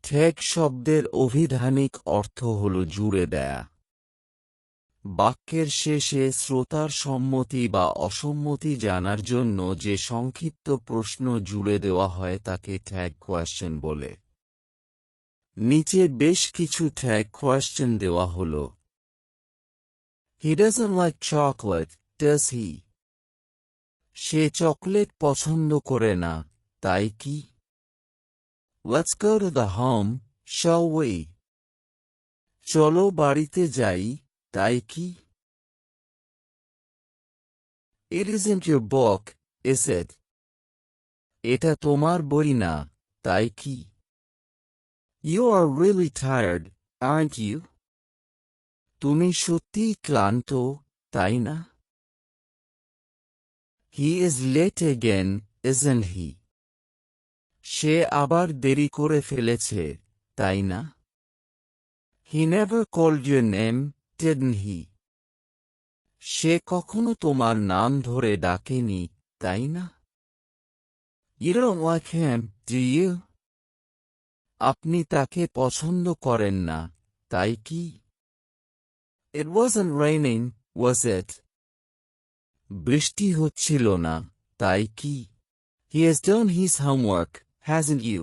ঠেক শব্দের অভিধানিক অর্থ হল জুড়ে দেয়া। বাক্যের শেষে শ্রোতার সম্মতি বা অসম্মতি জানার জন্য যে সংক্ষিপ্ত প্রশ্ন জুড়ে দেওয়া হয় তাকে ট্যাগ কোয়েশ্চেন বলে। নিচে বেশ কিছু ট্যাগ কোয়েশ্চেন দেওয়া হল। He doesn't like chocolate, does he? Say chocolate পছন্দ করে না, তাই কি? Let's go to the home, shall we? চলো বাড়িতে যাই, তাই কি? It isn't your book, is it? এটা তোমার বই না, তাই কি? You are really tired, aren't you? তুমি সত্যিই ক্লান্ত, তাই না? He is late again, isn't he? সে আবার দেরি করে ফেলেছে, তাই না? He never called your name, didn't he? সে কখনো তোমার নাম ধরে ডাকেনি, তাই না? You don't like him, do you? আপনি তাকে পছন্দ করেন না, তাই কি? It wasn't raining, was it? বৃষ্টি হচ্ছিল না, তাই কি? He has done his homework, hasn't you?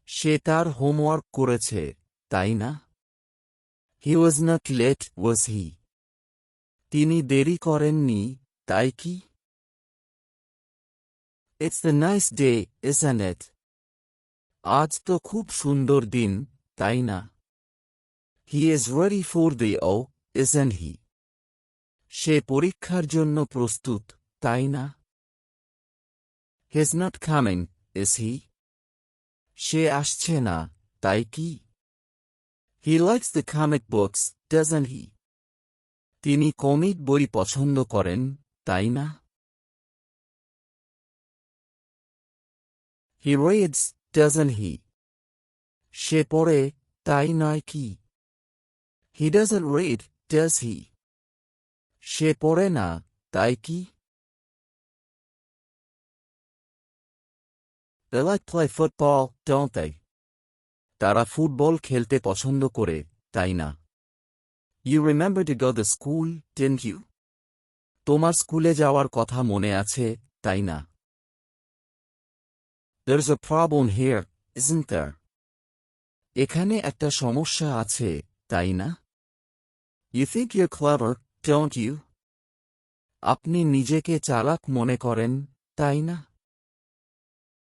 সে তার হোমওয়ার্ক করেছে, তাই না? He was not late, was he? তিনি দেরি করেননি, তাই কি? It's a nice day, isn't it? আজ তো খুব সুন্দর দিন, তাই না? He is ready for the isn't he? সে পরীক্ষার জন্য প্রস্তুত, তাই না? He's not coming, is he? সে আসছে না, তাই কি? He likes the comic books, doesn't he? তিনি কমিক বই পছন্দ করেন, তাই না? He reads, doesn't he? সে পড়ে, তাই নয় কি? He doesn't read, does he? সে পড়ে না, তাই কি? They like play football, don't they? তারা ফুটবল খেলতে পছন্দ করে, তাই না? You remember to go to school, didn't you? তোমার স্কুলে যাওয়ার কথা মনে আছে, তাই না? There's a problem here, isn't there? এখানে একটা সমস্যা আছে, তাই না? You think you're clever, don't you? আপনি নিজেকে চালাক মনে করেন, তাই না?